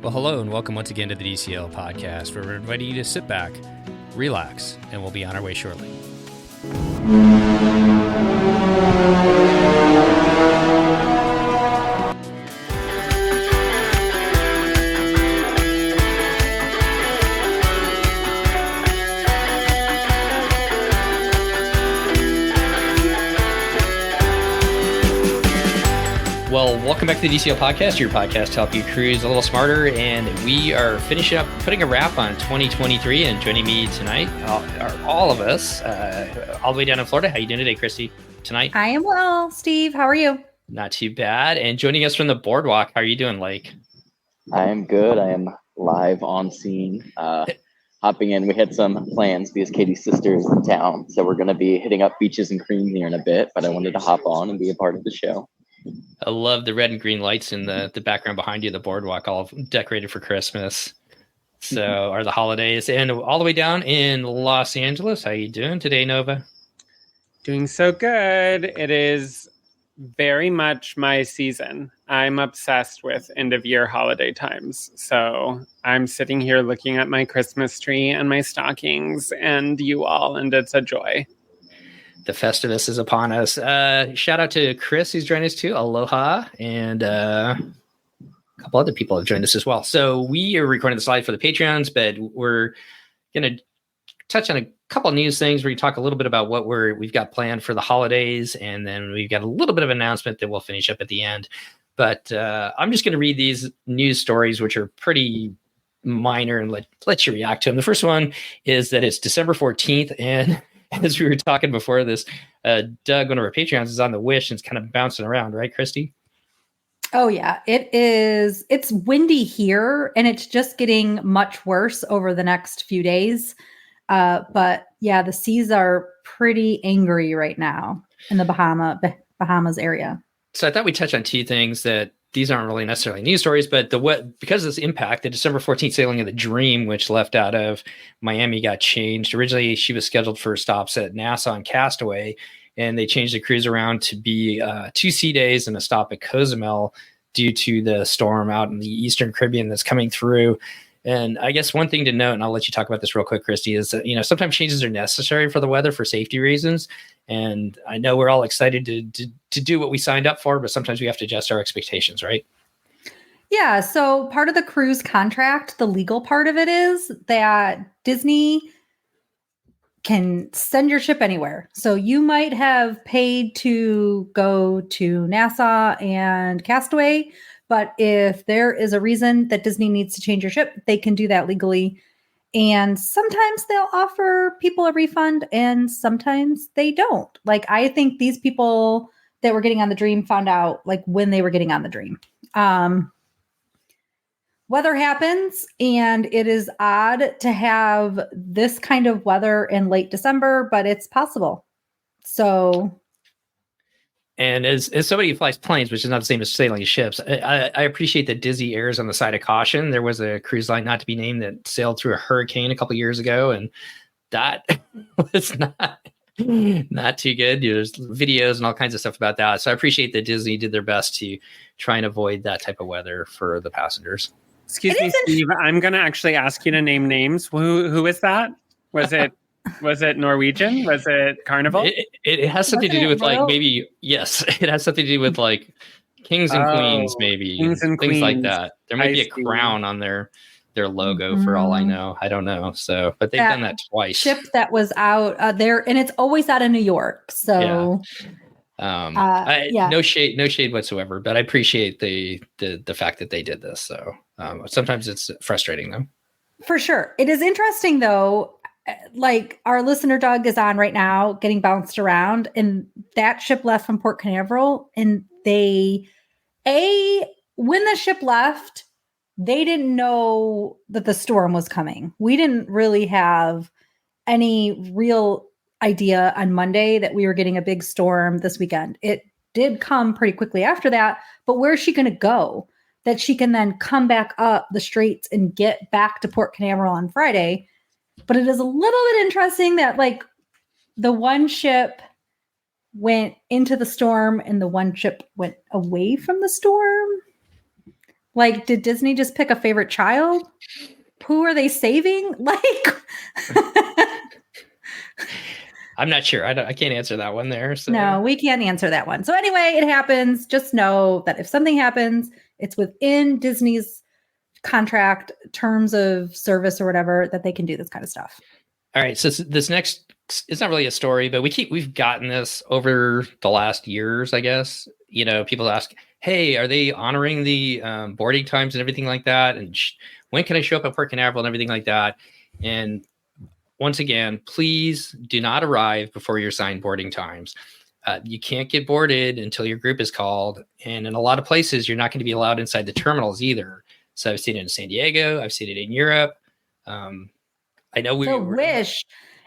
Well, hello and welcome once again to the DCL podcast, where we're inviting you to sit back, relax, and we'll be on our way shortly. Well, welcome back to the DCL podcast, your podcast to help you cruise a little smarter. And we are finishing up, putting a wrap on 2023. And joining me tonight are all of us, all the way down in Florida. How you doing today, Christy, tonight? I am well, Steve. How are you? Not too bad. And joining us from the boardwalk, how are you doing, Lake? I am good. I am live on scene. Hopping in. We had some plans because Katie's sister is in town. So we're going to be hitting up beaches and cream here in a bit. But I wanted to hop on and be a part of the show. I love the red and green lights in the background behind you, the boardwalk, all decorated for Christmas. So are the holidays. And all the way down in Los Angeles, how you doing today, Nova? Doing so good. It is very much my season. I'm obsessed with end of year holiday times. So I'm sitting here looking at my Christmas tree and my stockings and you all, and it's a joy. The Festivus is upon us. Shout out to Chris, who's joined us too. Aloha. And a couple other people have joined us as well. So we are recording the slide for the Patreons, but we're going to touch on a couple of news things. We're going to talk a little bit about what we've got planned for the holidays. And then we've got a little bit of an announcement that we'll finish up at the end. But I'm just going to read these news stories, which are pretty minor, and let you react to them. The first one is that it's December 14th. And as we were talking before this, Doug, one of our Patreons, is on the Wish and it's kind of bouncing around, right, Christy? Oh, yeah. It is. It's windy here, and it's just getting much worse over the next few days. But yeah, the seas are pretty angry right now in the Bahamas area. So I thought we'd touch on two things that these aren't really necessarily news stories, but because of this impact, the December 14th sailing of the Dream, which left out of Miami, got changed. Originally, she was scheduled for stops at Nassau and Castaway, and they changed the cruise around to be 2 sea days and a stop at Cozumel due to the storm out in the Eastern Caribbean that's coming through. And I guess one thing to note, and I'll let you talk about this real quick, Christy, is that, sometimes changes are necessary for the weather for safety reasons. And I know we're all excited to do what we signed up for, but sometimes we have to adjust our expectations, right? Yeah. So part of the cruise contract, the legal part of it is that Disney can send your ship anywhere. So you might have paid to go to Nassau and Castaway, but if there is a reason that Disney needs to change your ship, they can do that legally. And sometimes they'll offer people a refund and sometimes they don't. Like, I think these people that were getting on the Dream found out like when they were getting on the Dream. Weather happens, and it is odd to have this kind of weather in late December, but it's possible. So... And as somebody who flies planes, which is not the same as sailing ships, I appreciate that Disney errs on the side of caution. There was a cruise line, not to be named, that sailed through a hurricane a couple of years ago, and that was not too good. There's videos and all kinds of stuff about that. So I appreciate that Disney did their best to try and avoid that type of weather for the passengers. Excuse me, Steve. I'm going to actually ask you to name names. Who is that? Was it Norwegian? Was it Carnival? It has something to do with like maybe, yes, it has something to do with like kings and queens, maybe kings and things queens. like that. There might be a crown on their logo for all I know. I don't know. So, but they've done that twice. Ship that was out there, and it's always out of New York. So, no shade whatsoever. But I appreciate the fact that they did this. So sometimes it's frustrating though. For sure, it is interesting though. Like, our listener Doug is on right now getting bounced around, and that ship left from Port Canaveral, and when the ship left, they didn't know that the storm was coming. We didn't really have any real idea on Monday that we were getting a big storm this weekend. It did come pretty quickly after that, but where's she going to go that she can then come back up the straits and get back to Port Canaveral on Friday? But it is a little bit interesting that like the one ship went into the storm and the one ship went away from the storm. Like, did Disney just pick a favorite child? Who are they saving? Like, I'm not sure. I can't answer that one there. So. No, we can't answer that one. So anyway, it happens. Just know that if something happens, it's within Disney's contract terms of service or whatever that they can do this kind of stuff. All right. So this next, it's not really a story, but we've gotten this over the last years, I guess. You know, people ask, hey, are they honoring the boarding times and everything like that? And when can I show up at Port Canaveral and everything like that? And once again, please do not arrive before your assigned boarding times. You can't get boarded until your group is called. And in a lot of places, you're not going to be allowed inside the terminals either. So I've seen it in San Diego. I've seen it in Europe. I know wish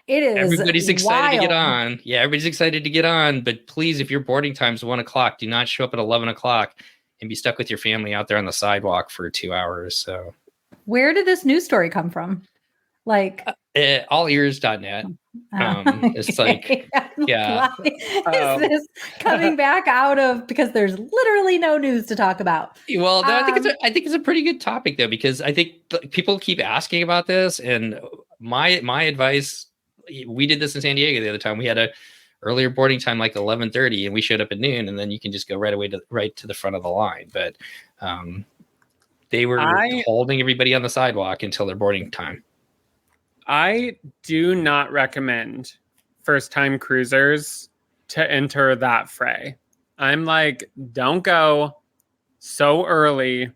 it is. Everybody's excited wild. to get on. Yeah, everybody's excited to get on. But please, if your boarding time is 1:00, do not show up at 11:00 and be stuck with your family out there on the sidewalk for 2 hours. So, where did this news story come from? Like allears.net. It's like, yeah. Is this coming back out of, because there's literally no news to talk about? Well, no, I think it's a pretty good topic though, because I think people keep asking about this, and my advice, we did this in San Diego the other time. We had a earlier boarding time, like 11:30, and we showed up at noon, and then you can just go right to the front of the line. But they were holding everybody on the sidewalk until their boarding time. I do not recommend first-time cruisers to enter that fray. I'm like, don't go so early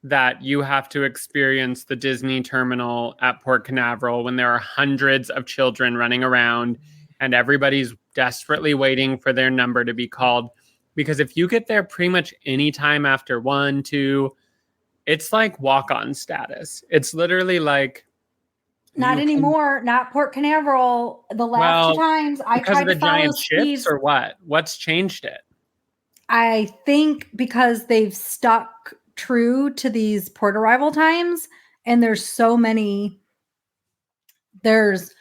that you have to experience the Disney terminal at Port Canaveral when there are hundreds of children running around and everybody's desperately waiting for their number to be called. Because if you get there pretty much any time after 1, 2, it's like walk-on status. It's literally like, not anymore. Not Port Canaveral. The last 2 times I tried to follow giant Steve's, ships or what? What's changed it? I think because they've stuck true to these port arrival times, and there's so many. There's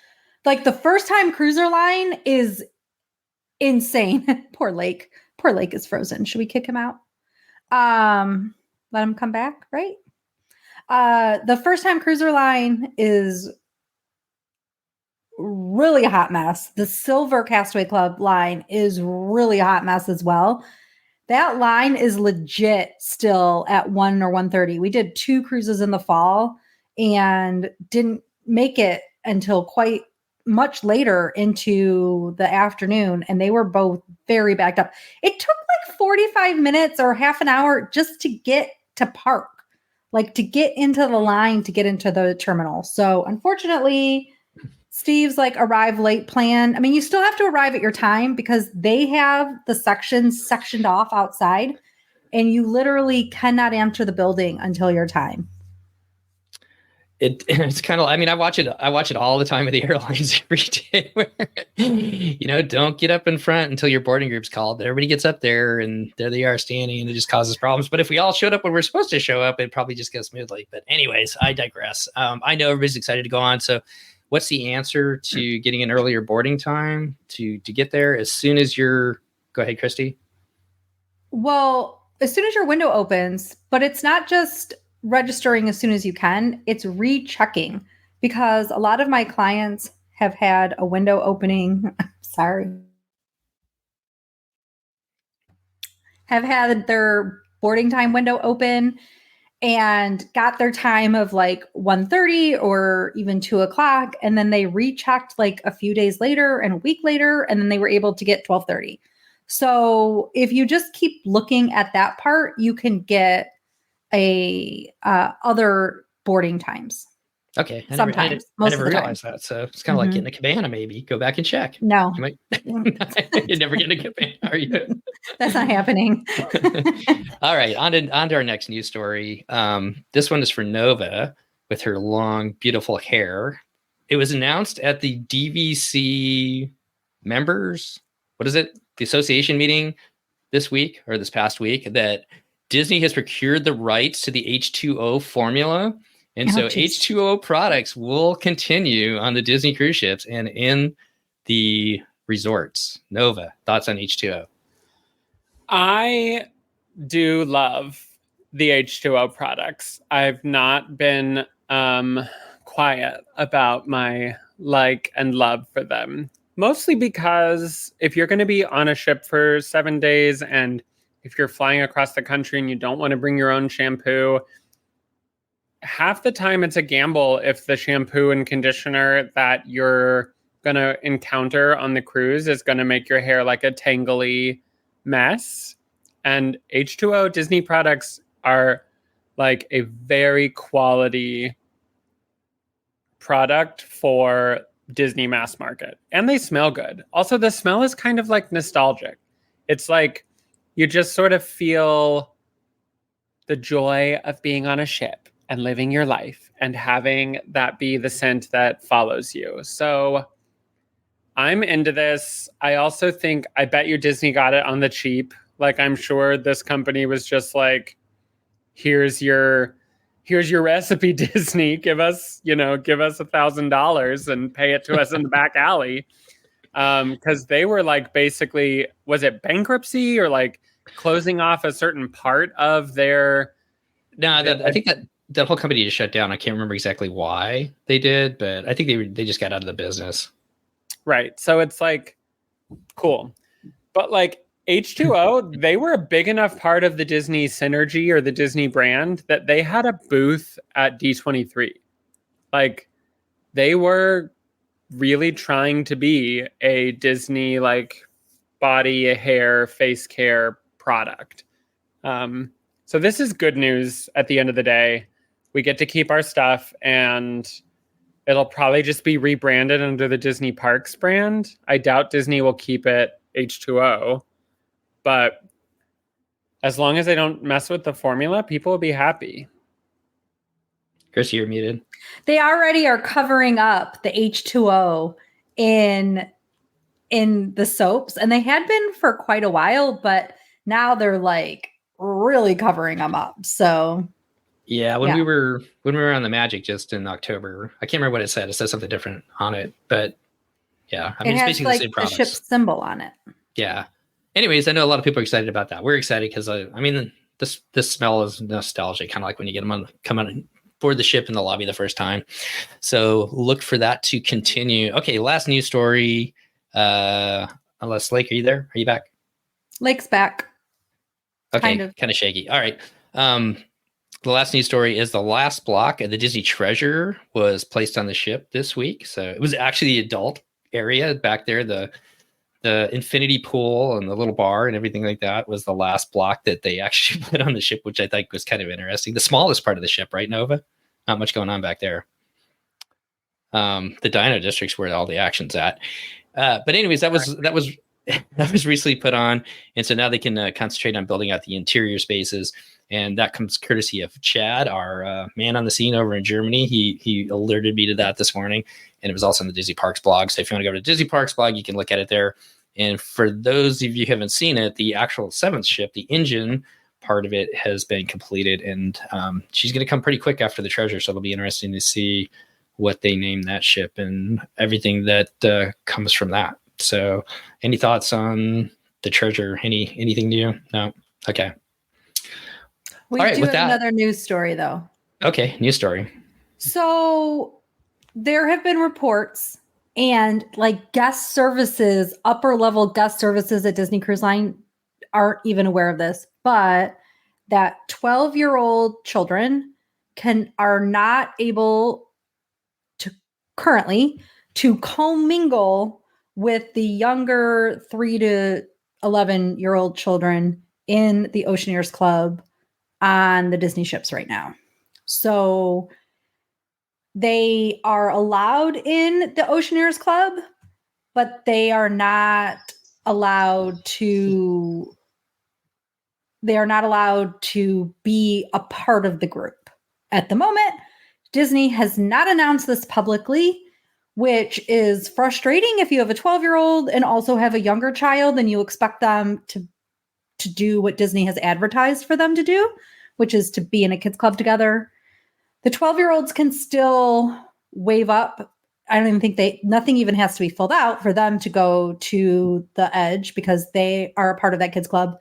like the first time cruiser line is insane. Poor Lake is frozen. Should we kick him out? Let him come back, right? The first time cruiser line is really a hot mess. The Silver Castaway Club line is really a hot mess as well. That line is legit still at 1 or 1:30. We did 2 cruises in the fall and didn't make it until quite much later into the afternoon, and they were both very backed up. It took like 45 minutes or half an hour just to get to park, like to get into the line to get into the terminal. So unfortunately, Steve's like arrive late plan. I mean, you still have to arrive at your time because they have the sections sectioned off outside, and you literally cannot enter the building until your time. It's kind of, I mean, I watch it all the time with the airlines every day where, don't get up in front until your boarding group's called. Everybody gets up there and there they are standing, and it just causes problems. But if we all showed up when we're supposed to show up, it'd probably just go smoothly. But anyways, I digress. I know everybody's excited to go on. So what's the answer to getting an earlier boarding time to get there? As soon as go ahead, Christy. Well, as soon as your window opens, but it's not just registering as soon as you can, it's rechecking, because a lot of my clients have had a window opening. Have had their boarding time window open and got their time of like 1:30 or even 2:00. And then they rechecked like a few days later and a week later, and then they were able to get 12:30. So if you just keep looking at that part, you can get other boarding times. Okay. I never realized that. So it's kind of like getting a cabana, maybe. Go back and check. No. You never get a cabana, are you? That's not happening. All right. On to our next news story. This one is for Nova with her long, beautiful hair. It was announced at the DVC members, the association meeting this past week, that Disney has procured the rights to the H2O formula. And so H2O products will continue on the Disney cruise ships and in the resorts. Nova, thoughts on H2O? I do love the H2O products. I've not been quiet about my like and love for them. Mostly because if you're going to be on a ship for 7 days and if you're flying across the country and you don't want to bring your own shampoo, half the time it's a gamble if the shampoo and conditioner that you're going to encounter on the cruise is going to make your hair like a tangly mess. And H2O Disney products are like a very quality product for Disney mass market. And they smell good. Also, the smell is kind of like nostalgic. It's like you just sort of feel the joy of being on a ship and living your life and having that be the scent that follows you. So I'm into this. I also think, I bet you Disney got it on the cheap. Like, I'm sure this company was just like, here's your recipe, Disney. Give us $1,000 and pay it to us in the back alley. Because they were like, basically, was it bankruptcy or like closing off a certain part of their? No, I think that whole company just shut down. I can't remember exactly why they did, but I think they just got out of the business. Right. So it's like, cool. But like H2O, they were a big enough part of the Disney synergy or the Disney brand that they had a booth at D23. Like, they were really trying to be a Disney like body, hair, face care product. So this is good news at the end of the day. We get to keep our stuff, and it'll probably just be rebranded under the Disney Parks brand. I doubt Disney will keep it H2O, but as long as they don't mess with the formula, people will be happy. Chris, you're muted. They already are covering up the H2O in the soaps, and they had been for quite a while, but now they're like really covering them up. So yeah, when we were on the Magic just in October, I can't remember what it said. It said something different on it, but yeah, I mean, it's basically like the same product. The ship's symbol on it. Yeah. Anyways, I know a lot of people are excited about that. We're excited because I mean, this smell is nostalgic, kind of like when you get them come on board the ship in the lobby the first time. So look for that to continue. Okay, last news story. Unless Lake, are you there? Are you back? Lake's back. Okay, kind of shaky. All right. The last news story is the last block of the Disney Treasure was placed on the ship this week. So it was actually the adult area back there. The infinity pool and the little bar and everything like that was the last block that they actually put on the ship, which I think was kind of interesting. The smallest part of the ship, right, Nova? Not much going on back there. The Dino District's where all the action's at. But anyways, that was recently put on, and so now they can concentrate on building out the interior spaces, and that comes courtesy of Chad, our man on the scene over in Germany. He alerted me to that this morning, and it was also on the Disney Parks blog. So if you want to go to the Disney Parks blog, you can look at it there. And for those of you who haven't seen it, the actual seventh ship, the engine part of it has been completed, and she's going to come pretty quick after the Treasure, so it'll be interesting to see what they name that ship and everything that comes from that. So any thoughts on the Treasure? Anything new? No? Okay. We do have another news story, though. Okay, news story. So there have been reports and like guest services, upper level guest services at Disney Cruise Line aren't even aware of this, but that 12-year-old children are not able to currently to commingle with the younger 3 to 11-year-old children in the Oceaneers Club on the Disney ships right now. So they are allowed in the Oceaneers Club, but they are not allowed to be a part of the group. At the moment, Disney has not announced this publicly, which is frustrating if you have a 12-year-old and also have a younger child and you expect them to do what Disney has advertised for them to do, which is to be in a kids club together. The 12-year-olds can still wave up. I don't even think nothing even has to be filled out for them to go to the edge because they are a part of that kids club.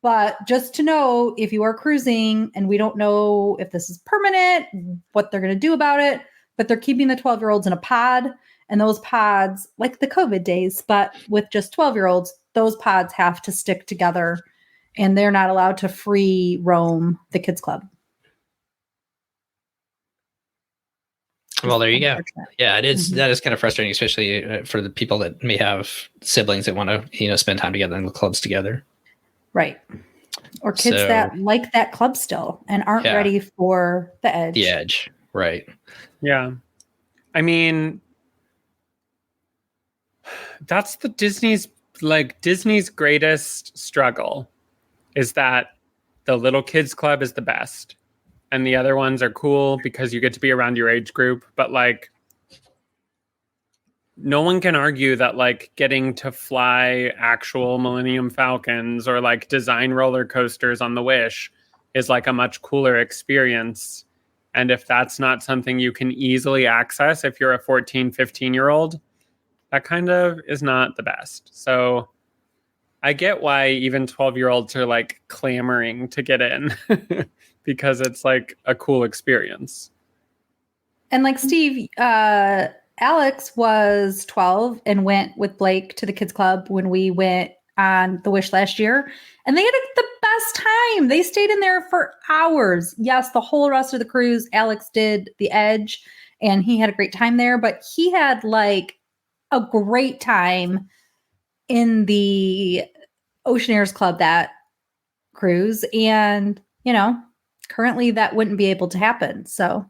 But just to know, if you are cruising, and we don't know if this is permanent, what they're going to do about it, but they're keeping the 12-year-olds in a pod. And those pods, like the COVID days, but with just 12-year-olds, those pods have to stick together and they're not allowed to free roam the kids club. Well, there you go. Yeah, it is. That is kind of frustrating, especially for the people that may have siblings that want to, spend time together in the clubs together. Right. Or kids that like that club still and aren't ready for the edge. The edge. Right. Yeah. I mean, that's the Disney's greatest struggle is that the little kids club is the best and the other ones are cool because you get to be around your age group. But like, no one can argue that like getting to fly actual Millennium Falcons or like design roller coasters on the Wish is like a much cooler experience. And if that's not something you can easily access, if you're a 14, 15-year-old, that kind of is not the best. So I get why even 12-year-olds are like clamoring to get in because it's like a cool experience. And like Steve, Alex was 12 and went with Blake to the kids club when we went on the Wish last year. And they had the best time. They stayed in there for hours. Yes, the whole rest of the cruise, Alex did the edge and he had a great time there. But he had like a great time in the Oceaneers Club that cruise. And, currently that wouldn't be able to happen. So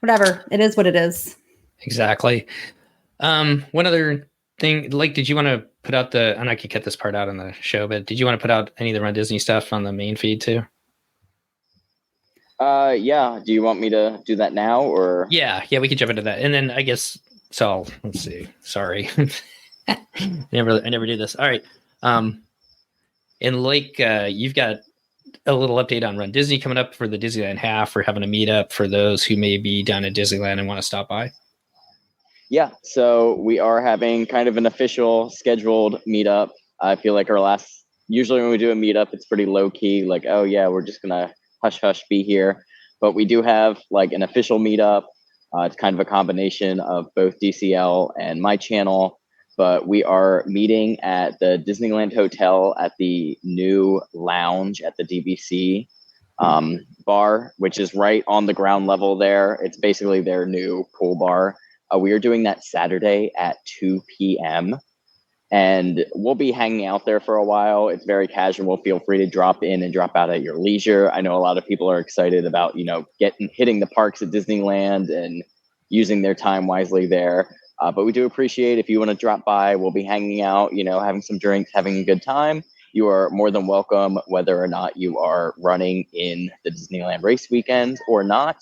whatever, it is what it is. Exactly. One other thing, like, did you want to put out and I could cut this part out on the show, but did you want to put out any of the Run Disney stuff on the main feed too? Yeah. Do you want me to do that now or? Yeah, we could jump into that. And then I guess, so let's see. Sorry. I never do this. All right. And Lake, you've got a little update on Run Disney coming up for the Disneyland half. We're having a meetup for those who may be down at Disneyland and want to stop by. Yeah, so we are having kind of an official scheduled meetup. I feel like usually when we do a meetup, it's pretty low key, like, oh yeah, we're just gonna hush be here. But we do have like an official meetup. It's kind of a combination of both DCL and my channel. But we are meeting at the Disneyland Hotel at the new lounge at the DVC bar, which is right on the ground level there. It's basically their new pool bar. We are doing that Saturday at 2 p.m. And we'll be hanging out there for a while. It's very casual. Feel free to drop in and drop out at your leisure. I know a lot of people are excited about, hitting the parks at Disneyland and using their time wisely there. But we do appreciate if you want to drop by. We'll be hanging out, having some drinks, having a good time. You are more than welcome, whether or not you are running in the Disneyland race weekend or not.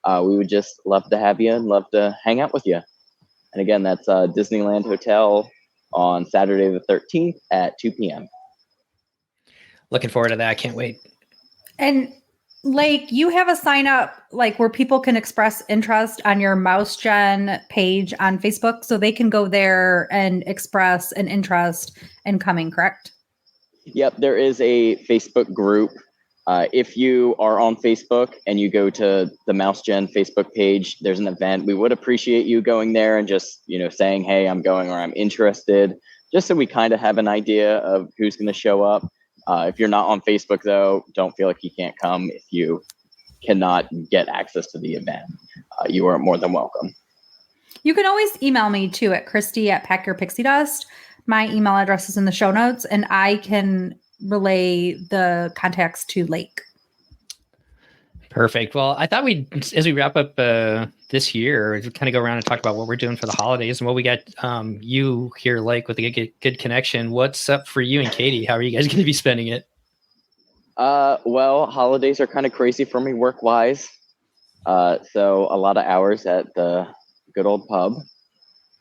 We would just love to have you and love to hang out with you. And again, that's Disneyland Hotel on Saturday the 13th at 2 p.m. Looking forward to that. I can't wait. And Lake, you have a sign up like where people can express interest on your Mouse Gen page on Facebook, so they can go there and express an interest in coming, correct? Yep, there is a Facebook group. If you are on Facebook and you go to the Mouse Gen Facebook page, there's an event. We would appreciate you going there and just, saying, hey, I'm going or I'm interested, just so we kind of have an idea of who's going to show up. If you're not on Facebook, though, don't feel like you can't come if you cannot get access to the event. You are more than welcome. You can always email me too at Christy@PackYourPixieDust. My email address is in the show notes, and I can relay the contacts to Lake. Perfect. Well, I thought as we wrap up this year, we'd kind of go around and talk about what we're doing for the holidays and what we got. You here, Lake, with a good connection. What's up for you and Katie? How are you guys going to be spending it? Well, holidays are kind of crazy for me work-wise. So a lot of hours at the good old pub.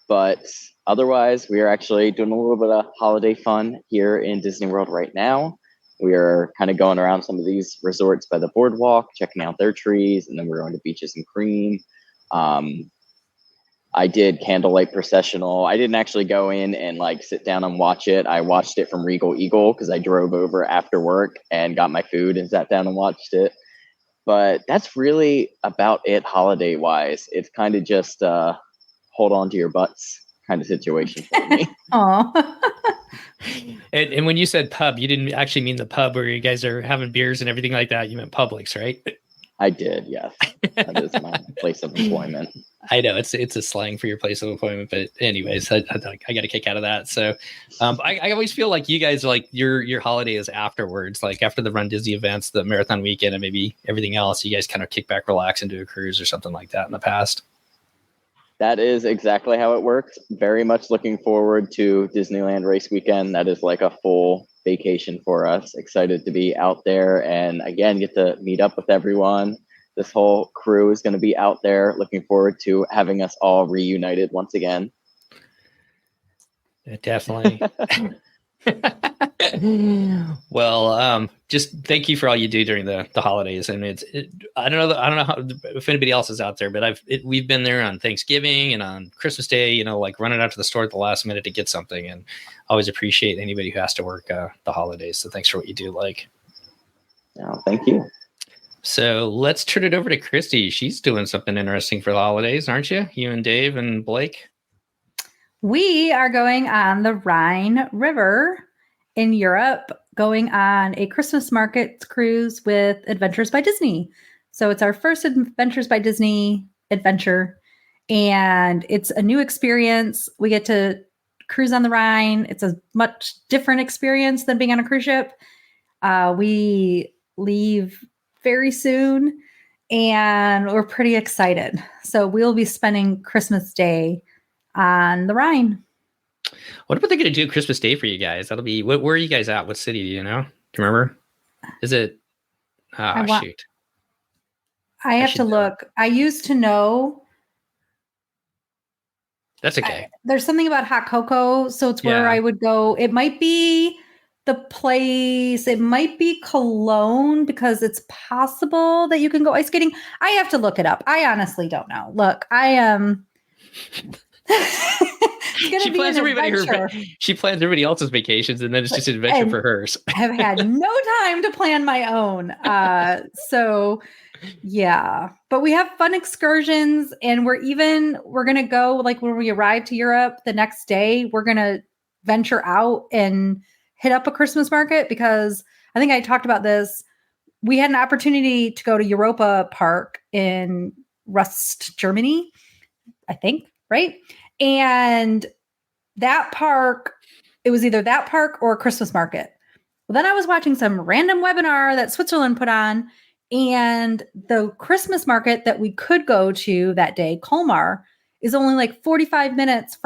But otherwise, we are actually doing a little bit of holiday fun here in Disney World right now. We are kind of going around some of these resorts by the boardwalk, checking out their trees, and then we're going to Beaches and Cream. I did candlelight processional. I didn't actually go in and like sit down and watch it. I watched it from Regal Eagle because I drove over after work and got my food and sat down and watched it. But that's really about it holiday wise. It's kind of just hold on to your butts kind of situation for me. Aw. And when you said pub, you didn't actually mean the pub where you guys are having beers and everything like that. You meant Publix, right? I did, yes. That is my place of employment. I know it's a slang for your place of employment, but anyways, I got a kick out of that. So I always feel like you guys like your holiday is afterwards, like after the Run Disney events, the marathon weekend, and maybe everything else. You guys kind of kick back, relax, and do a cruise or something like that in the past. That is exactly how it works. Very much looking forward to Disneyland race weekend. That is like a full vacation for us. Excited to be out there and again get to meet up with everyone. This whole crew is going to be out there. Looking forward to having us all reunited once again. Definitely. Well, just thank you for all you do during the holidays. And I don't know if anybody else is out there, but we've been there on Thanksgiving and on Christmas Day, like running out to the store at the last minute to get something, and always appreciate anybody who has to work the holidays. So thanks for what you do. Oh, thank you. So let's turn it over to Christy. She's doing something interesting for the holidays, aren't you? You and Dave and Blake. We are going on the Rhine River in Europe, going on a Christmas market cruise with Adventures by Disney. So it's our first Adventures by Disney adventure, and it's a new experience. We get to cruise on the Rhine. It's a much different experience than being on a cruise ship. We leave very soon, and we're pretty excited. So we'll be spending Christmas Day on the Rhine. What about they going to do Christmas Day for you guys? That'll be, where are you guys at? What city do you know? Do you remember? Is it? Shoot. I have to look. I used to know. That's okay. There's something about hot cocoa. So it's where I would go. It might be the place. It might be Cologne because it's possible that you can go ice skating. I have to look it up. I honestly don't know. Look, I am. She plans everybody else's vacations, and then it's just an adventure for hers. I've had no time to plan my own. So yeah, but we have fun excursions, and we're going to go, like when we arrive to Europe the next day, we're going to venture out and hit up a Christmas market, because I think I talked about this. We had an opportunity to go to Europa Park in Rust, Germany, I think, right? And that park, it was either that park or a Christmas market. Well, then I was watching some random webinar that Switzerland put on, and the Christmas market that we could go to that day, Colmar, is only like 45 minutes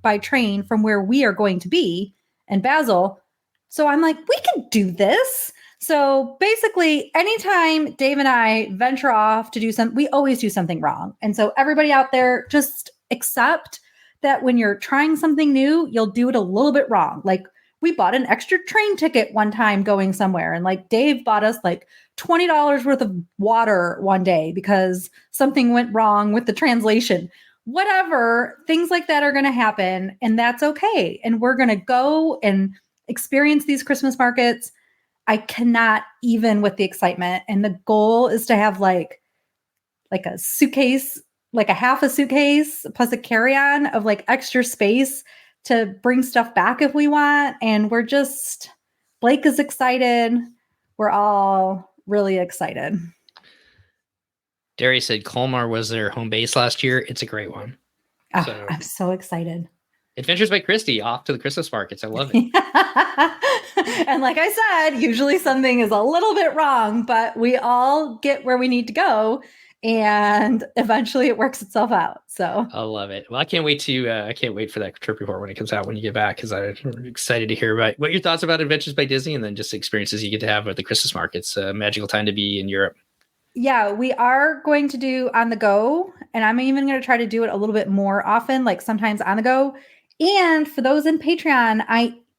by train from where we are going to be in Basel. So I'm like, we can do this. So basically, anytime Dave and I venture off to do something, we always do something wrong. And so everybody out there, just accept that when you're trying something new, you'll do it a little bit wrong. Like we bought an extra train ticket one time going somewhere, and like Dave bought us like $20 worth of water one day because something went wrong with the translation. Whatever, things like that are going to happen, and that's okay. And we're going to go and experience these Christmas markets. I cannot even with the excitement. And the goal is to have like a suitcase, like a half a suitcase plus a carry-on of like extra space to bring stuff back if we want. And Blake is excited. We're all really excited. Darius said Colmar was their home base last year. It's a great one. Oh, so, I'm so excited. Adventures by Christy off to the Christmas markets. I love it. And like I said, usually something is a little bit wrong, but we all get where we need to go, and eventually it works itself out. So I love it. Well, I can't wait for that trip report when it comes out when you get back, because I'm excited to hear about what your thoughts about Adventures by Disney, and then just the experiences you get to have at the Christmas markets. A magical time to be in Europe. Yeah, we are going to do on the go, and I'm even going to try to do it a little bit more often, like sometimes on the go. And for those in Patreon,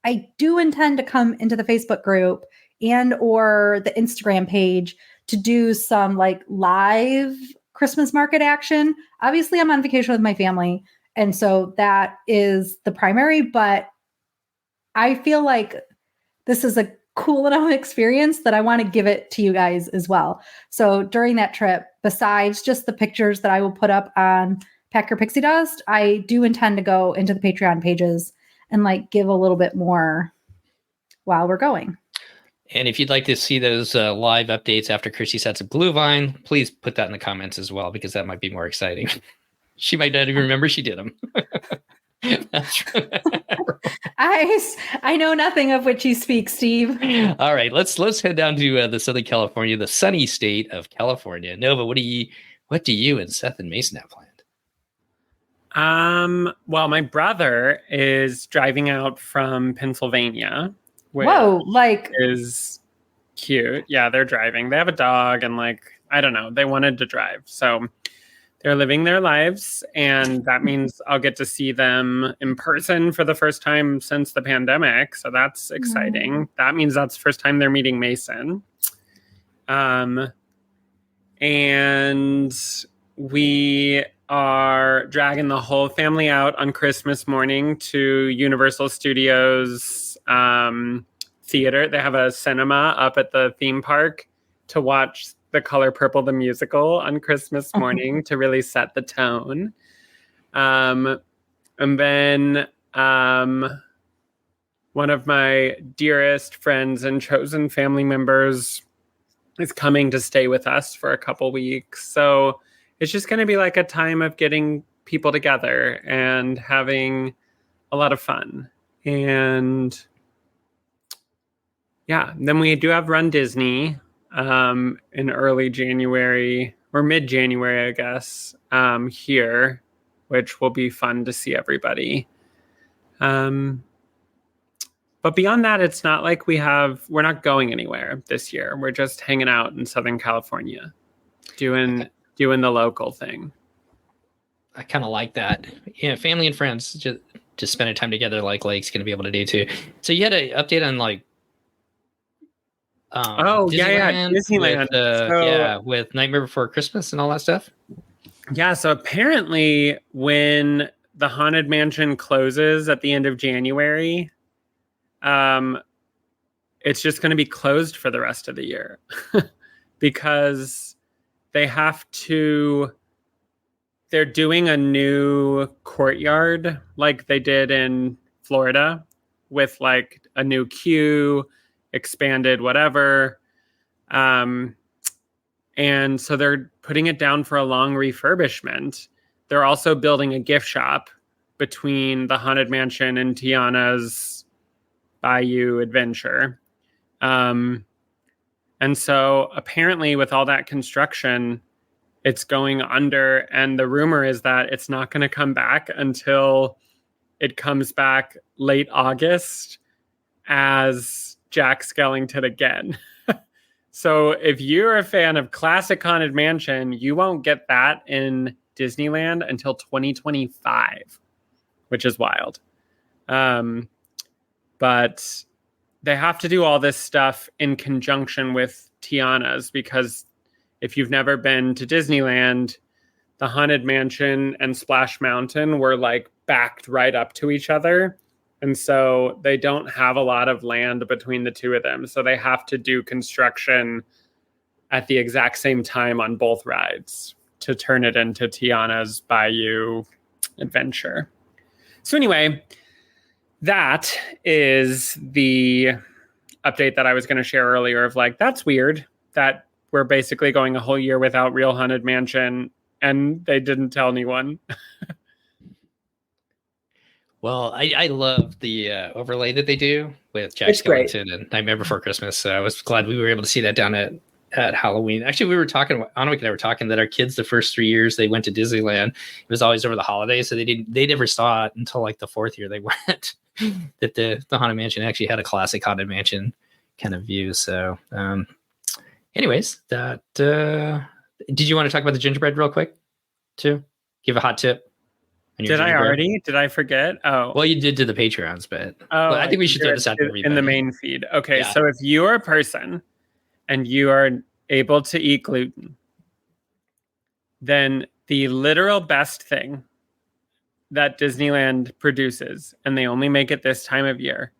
I do intend to come into the Facebook group and or the Instagram page to do some like live Christmas market action. Obviously, I'm on vacation with my family, and so that is the primary, but I feel like this is a cool enough experience that I want to give it to you guys as well. So during that trip, besides just the pictures that I will put up on Pack Your Pixie Dust, I do intend to go into the Patreon pages and like give a little bit more while we're going. And if you'd like to see those live updates after Chrissy sets up Glühwein, please put that in the comments as well, because that might be more exciting. She might not even remember she did them. I know nothing of which you speak, Steve. All right, let's head down to the Southern California, the sunny state of California. Nova, what do you and Seth and Mason have planned? Well, my brother is driving out from Pennsylvania. Whoa, like is cute. Yeah, they're driving. They have a dog and like, I don't know, they wanted to drive. So they're living their lives, and that means I'll get to see them in person for the first time since the pandemic. So that's exciting. That means that's the first time they're meeting Mason. And we are dragging the whole family out on Christmas morning to Universal Studios theater. They have a cinema up at the theme park to watch The Color Purple, the musical, on Christmas morning to really set the tone. And then one of my dearest friends and chosen family members is coming to stay with us for a couple weeks. So it's just going to be like a time of getting people together and having a lot of fun. And yeah, then we do have Run Disney in early January or mid-January, I guess, here, which will be fun to see everybody. But beyond that, it's not like we're not going anywhere this year. We're just hanging out in Southern California, doing the local thing. I kind of like that. Yeah, family and friends just spending time together like Lake's going to be able to do too. So you had an update on like Disneyland. With Nightmare Before Christmas and all that stuff. Yeah, so apparently when the Haunted Mansion closes at the end of January, it's just going to be closed for the rest of the year because they're doing a new courtyard like they did in Florida with like a new queue, expanded whatever. And so they're putting it down for a long refurbishment. They're also building a gift shop between the Haunted Mansion and Tiana's Bayou Adventure. And so apparently with all that construction, it's going under. And the rumor is that it's not going to come back until it comes back late August as Jack Skellington again. So if you're a fan of classic Haunted Mansion, you won't get that in Disneyland until 2025, which is wild. But they have to do all this stuff in conjunction with Tiana's, because if you've never been to Disneyland, the Haunted Mansion and Splash Mountain were like backed right up to each other. And so they don't have a lot of land between the two of them. So they have to do construction at the exact same time on both rides to turn it into Tiana's Bayou Adventure. So anyway, that is the update that I was going to share earlier of like, that's weird that we're basically going a whole year without Real Haunted Mansion and they didn't tell anyone. Well, I love the overlay that they do with Jack Skellington and Nightmare Before Christmas. So I was glad we were able to see that down at Halloween. Actually, we were talking, Anwik and I were talking that our kids, the first 3 years they went to Disneyland, it was always over the holidays. So they never saw it until like the fourth year they went, that the Haunted Mansion actually had a classic Haunted Mansion kind of view. So anyways, that did you want to talk about the gingerbread real quick too? Give a hot tip. Did I already? Did I forget? Oh, well, you did to the Patreons, but I think we should throw this out to everybody. In the main feed. Okay, yeah. So if you are a person and you are able to eat gluten, then the literal best thing that Disneyland produces, and they only make it this time of year,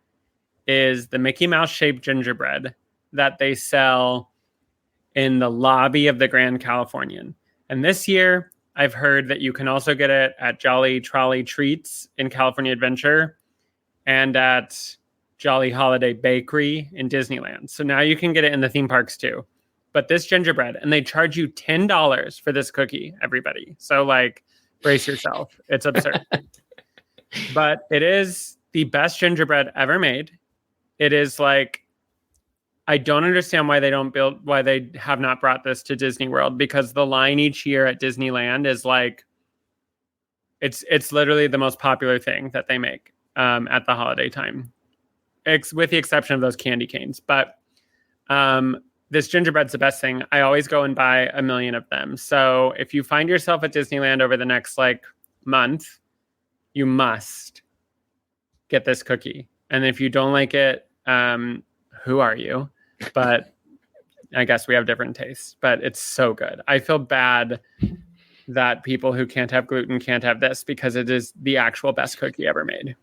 is the Mickey Mouse shaped gingerbread that they sell in the lobby of the Grand Californian. And this year, I've heard that you can also get it at Jolly Trolley Treats in California Adventure and at Jolly Holiday Bakery in Disneyland. So now you can get it in the theme parks too. But this gingerbread, and they charge you $10 for this cookie, everybody. So like, brace yourself. It's absurd. But it is the best gingerbread ever made. It is like, I don't understand why they have not brought this to Disney World, because the line each year at Disneyland is like, it's literally the most popular thing that they make at the holiday time, with the exception of those candy canes. But this gingerbread's the best thing. I always go and buy 1 million of them. So if you find yourself at Disneyland over the next month, you must get this cookie. And if you don't like it, who are you? But I guess we have different tastes, but it's so good. I feel bad that people who can't have gluten can't have this, because it is the actual best cookie ever made.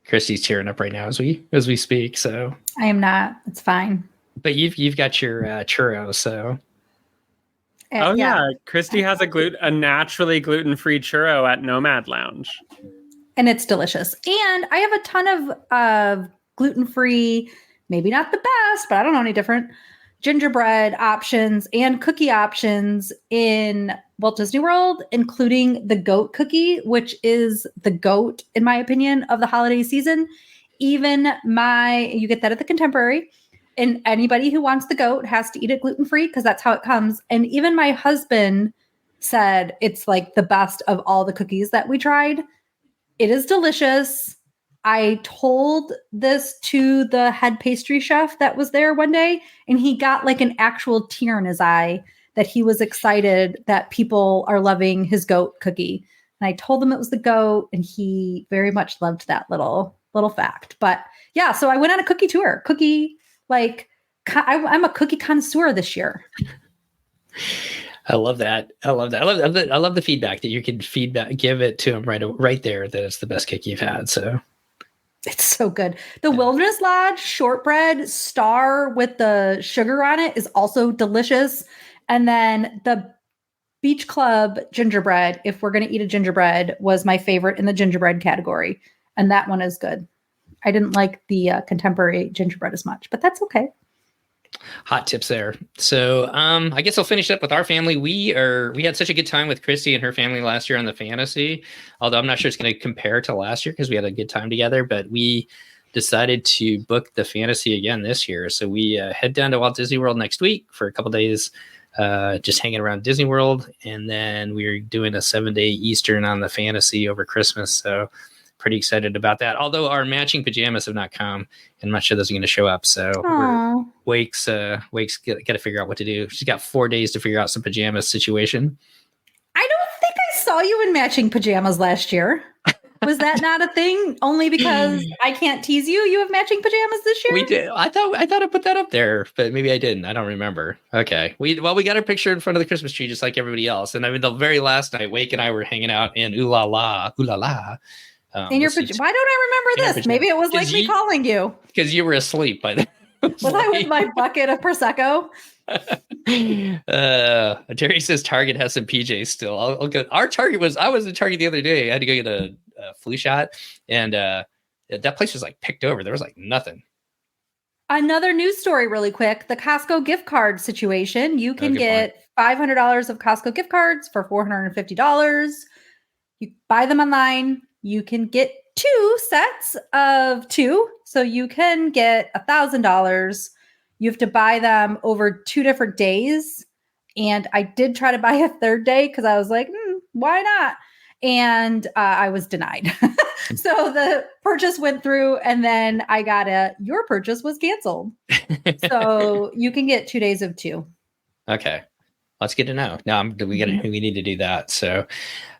Christy's tearing up right now as we speak. So I am not. It's fine. But you've got your churro, so. Oh yeah, Christy has a naturally gluten-free churro at Nomad Lounge, and it's delicious. And I have a ton of gluten-free, maybe not the best, but I don't know any different gingerbread options and cookie options in Walt Disney World, including the goat cookie, which is the goat, in my opinion, of the holiday season. You get that at the Contemporary. And anybody who wants the goat has to eat it gluten-free, because that's how it comes. And even my husband said it's like the best of all the cookies that we tried. It is delicious. I told this to the head pastry chef that was there one day, and he got like an actual tear in his eye that he was excited that people are loving his goat cookie. And I told him it was the goat, and he very much loved that little fact. But yeah, so I went on a cookie tour. I'm a cookie connoisseur this year. I love that. I love the feedback that you can give it to him right there, that it's the best cookie you've had. So it's so good. The Wilderness Lodge shortbread star with the sugar on it is also delicious. And then the Beach Club gingerbread, if we're going to eat a gingerbread, was my favorite in the gingerbread category. And that one is good. I didn't like the Contemporary gingerbread as much, but that's okay. Hot tips there. So I guess I'll finish up with our family. We had such a good time with Christy and her family last year on the Fantasy, although I'm not sure it's going to compare to last year because we had a good time together, but we decided to book the Fantasy again this year. So we head down to Walt Disney World next week for a couple days, just hanging around Disney World. And then we're doing a 7-day Eastern on the Fantasy over Christmas. So pretty excited about that. Although our matching pajamas have not come, and I'm not sure those are going to show up. So Wake's got to figure out what to do. She's got 4 days to figure out some pajamas situation. I don't think I saw you in matching pajamas last year. Was that not a thing? Only because I can't tease you? You have matching pajamas this year? We did. I thought I put that up there, but maybe I didn't. I don't remember. Okay. We got our picture in front of the Christmas tree just like everybody else. And I mean, the very last night, Wake and I were hanging out in Ooh La La. In your why don't I remember this? Maybe it was like me calling you. Because you were asleep by then. Was I with my bucket of Prosecco? Jerry says Target has some PJs still. I'll go. Our Target I was at Target the other day. I had to go get a flu shot, and that place was like picked over. There was like nothing. Another news story really quick. The Costco gift card situation. You can get $500 of Costco gift cards for $450. You buy them online. You can get 2 sets of 2. So you can get $1,000. You have to buy them over 2 different days. And I did try to buy a third day because I was like, why not? And I was denied. So the purchase went through, and then I got your purchase was canceled. So you can get 2 days of 2. Okay. That's good to know. Now we need to do that. So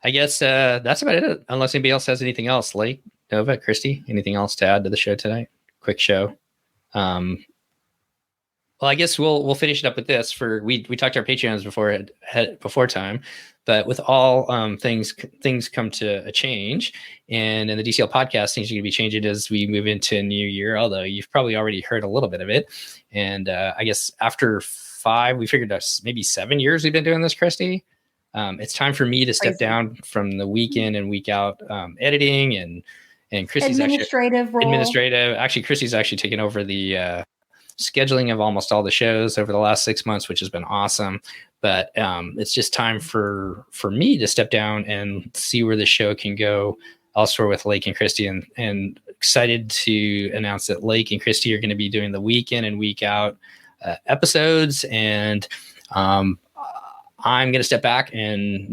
I guess that's about it. Unless anybody else has anything else. Lake, Nova, Christy, anything else to add to the show tonight? Quick show. Well, I guess we'll finish it up with this. We talked to our Patreons before time, but with all things come to a change, and in the DCL podcast, things are going to be changing as we move into a new year. Although you've probably already heard a little bit of it, and I guess after 5, we figured out maybe 7 years we've been doing this, Christy. It's time for me to step down from the week in and week out editing and Christy's administrative role. Actually, Christy's actually taken over the scheduling of almost all the shows over the last 6 months, which has been awesome. But it's just time for me to step down and see where the show can go elsewhere with Lake and Christy, and excited to announce that Lake and Christy are going to be doing the week in and week out episodes. And I'm going to step back and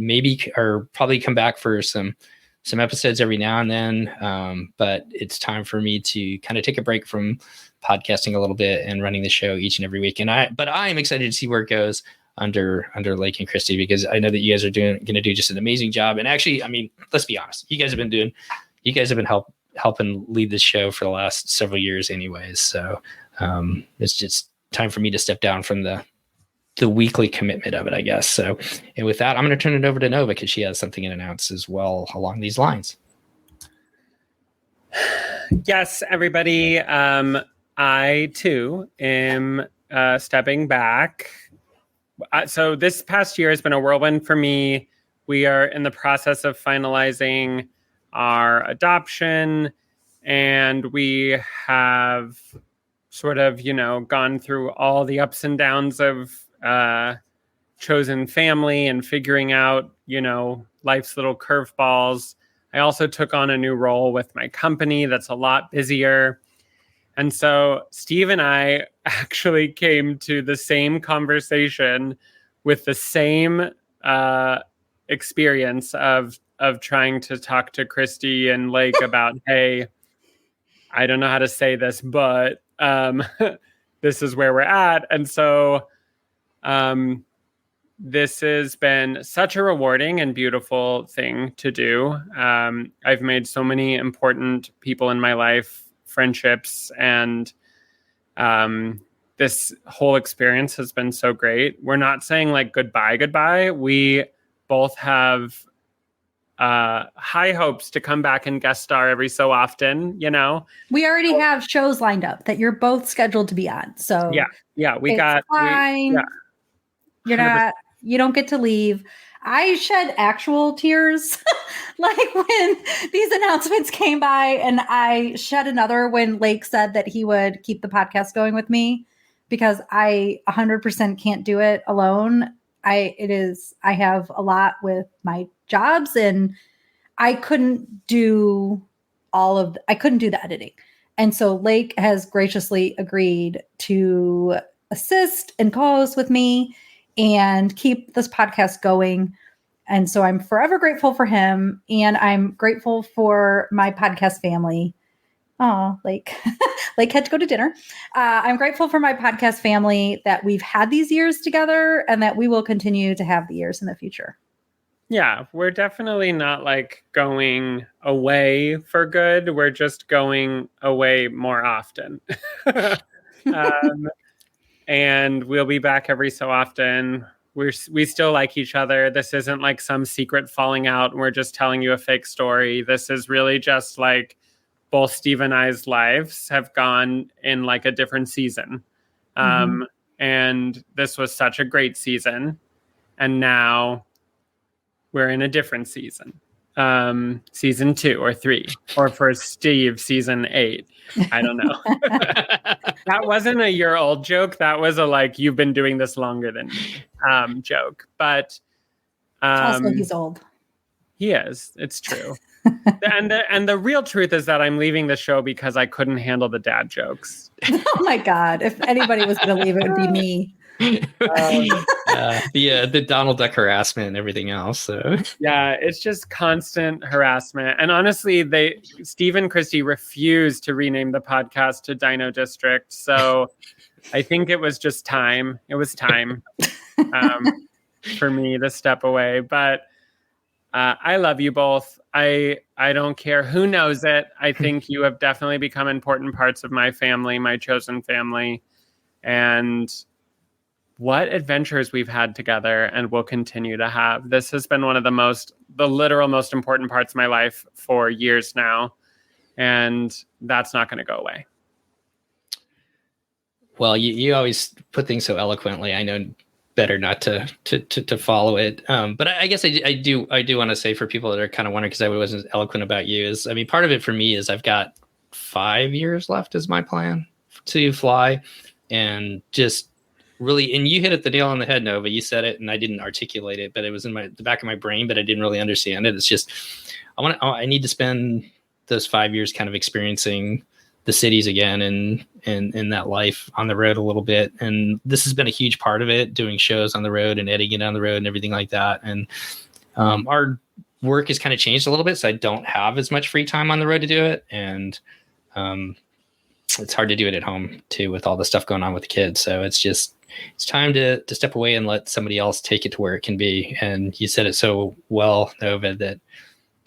probably come back for some episodes every now and then. But it's time for me to kind of take a break from podcasting a little bit and running the show each and every week. But I am excited to see where it goes under Lake and Christy, because I know that you guys are going to do just an amazing job. And actually, I mean, let's be honest, you guys have been helping lead this show for the last several years anyways. So it's just time for me to step down from the weekly commitment of it, I guess. So, and with that, I'm going to turn it over to Nova, because she has something to announce as well along these lines. Yes, everybody. I too am stepping back. So this past year has been a whirlwind for me. We are in the process of finalizing our adoption, and we have sort of, gone through all the ups and downs of chosen family and figuring out, life's little curveballs. I also took on a new role with my company that's a lot busier. And so Steve and I actually came to the same conversation with the same experience of trying to talk to Christy and Lake about, hey, I don't know how to say this, but this is where we're at. And so this has been such a rewarding and beautiful thing to do. I've made so many important people in my life, friendships, and this whole experience has been so great. We're not saying like goodbye. We both have high hopes to come back and guest star every so often, We already have shows lined up that you're both scheduled to be on. So yeah, fine. You don't get to leave. I shed actual tears like when these announcements came by, and I shed another when Lake said that he would keep the podcast going with me, because I 100% can't do it alone. I have a lot with my jobs, and I couldn't do the editing. And so Lake has graciously agreed to assist and co-host with me and keep this podcast going. And so I'm forever grateful for him, and I'm grateful for my podcast family. Oh, Lake had to go to dinner. I'm grateful for my podcast family that we've had these years together, and that we will continue to have the years in the future. Yeah, we're definitely not like going away for good. We're just going away more often. And we'll be back every so often. We still like each other. This isn't like some secret falling out, and we're just telling you a fake story. This is really just like both Steve and I's lives have gone in like a different season. And this was such a great season. And now we're in a different season. Season 2 or 3, or for Steve, season 8. I don't know. That wasn't a year-old joke. That was a like, you've been doing this longer than me joke. But also, he's old. He is. It's true. and the real truth is that I'm leaving the show because I couldn't handle the dad jokes. Oh my God. If anybody was going to leave, it would be me. The Donald Duck harassment and everything else. So yeah, it's just constant harassment. And honestly, Steve and Christy refused to rename the podcast to Dino District. So I think it was just time. It was time for me to step away. But I love you both. I don't care who knows it. I think you have definitely become important parts of my family, my chosen family. and what adventures we've had together and will continue to have. This has been one of the literal most important parts of my life for years now. And that's not going to go away. Well, you always put things so eloquently. I know better not to follow it. But I guess I do want to say for people that are kind of wondering, because I wasn't eloquent about you, is, I mean, part of it for me is I've got 5 years left is my plan to fly, and just really, and you hit the nail on the head, Nova. You said it and I didn't articulate it, but it was in the back of my brain, but I didn't really understand it. It's just, I need to spend those 5 years kind of experiencing the cities again and that life on the road a little bit. And this has been a huge part of it, doing shows on the road and editing it on the road and everything like that. And our work has kind of changed a little bit, so I don't have as much free time on the road to do it. And it's hard to do it at home too, with all the stuff going on with the kids. So it's time to step away and let somebody else take it to where it can be. And you said it so well, Nova, that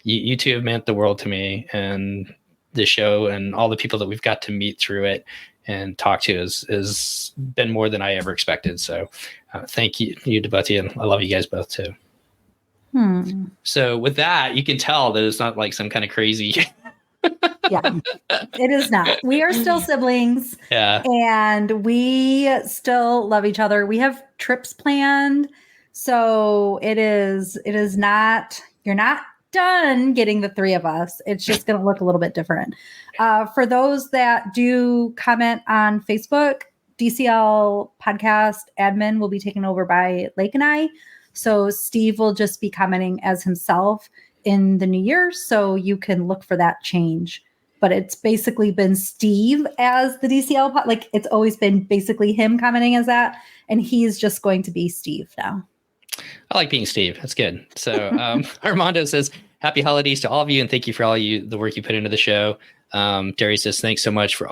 you two have meant the world to me, and the show and all the people that we've got to meet through it and talk to has been more than I ever expected. So thank you to both of you. And I love you guys both too. So with that, you can tell that it's not like some kind of crazy. Yeah, it is not. We are still siblings. Yeah. And we still love each other. We have trips planned. So it is not, you're not done getting the three of us. It's just going to look a little bit different. For those that do comment on Facebook, DCL podcast admin will be taken over by Lake and I. So Steve will just be commenting as himself in the new year. So you can look for that change. But it's basically been Steve as the DCL, like it's always been basically him commenting as that. And he's just going to be Steve now. I like being Steve. That's good. So Armando says, happy holidays to all of you, and thank you for all the work you put into the show. Darius says, thanks so much for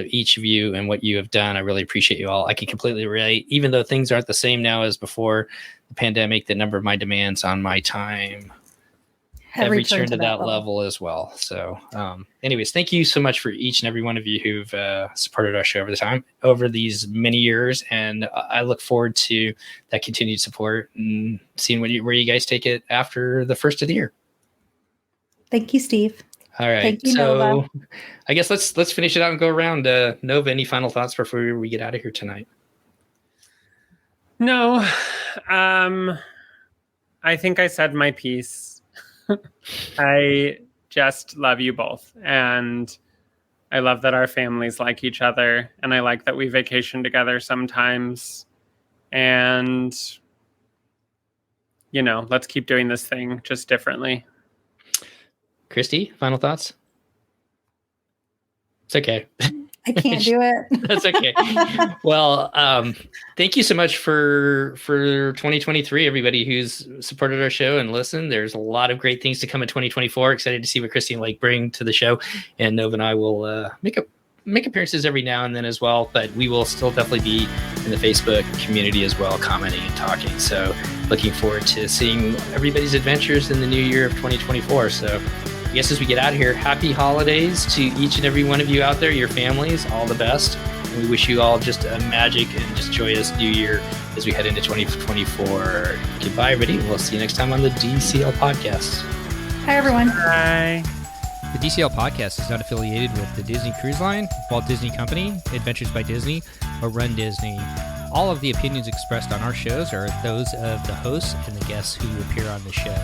each of you and what you have done. I really appreciate you all. I can completely relate, even though things aren't the same now as before the pandemic, the number of my demands on my time have returned to that level as well. So anyways, thank you so much for each and every one of you who've supported our show over these many years. And I look forward to that continued support and seeing where you guys take it after the first of the year. Thank you, Steve. All right. Thank you, so Nova. I guess let's finish it out and go around. Nova, any final thoughts before we get out of here tonight? No. I think I said my piece. I just love you both. And I love that our families like each other. And I like that we vacation together sometimes. And, let's keep doing this thing just differently. Christy, final thoughts? It's okay. I can't do it. That's okay. Well, thank you so much for 2023, everybody who's supported our show and listened. There's a lot of great things to come in 2024. Excited to see what Christy and Lake bring to the show. And Nova and I will make appearances every now and then as well, but we will still definitely be in the Facebook community as well, commenting and talking. So looking forward to seeing everybody's adventures in the new year of 2024. So I guess as we get out of here, happy holidays to each and every one of you out there, your families, all the best. And we wish you all just a magic and just joyous new year as we head into 2024. Goodbye, everybody. We'll see you next time on the DCL podcast. Hi, everyone. Bye. The DCL podcast is not affiliated with the Disney Cruise Line, Walt Disney Company, Adventures by Disney, or Run Disney. All of the opinions expressed on our shows are those of the hosts and the guests who appear on the show.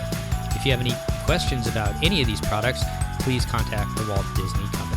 If you have any questions about any of these products, please contact the Walt Disney Company.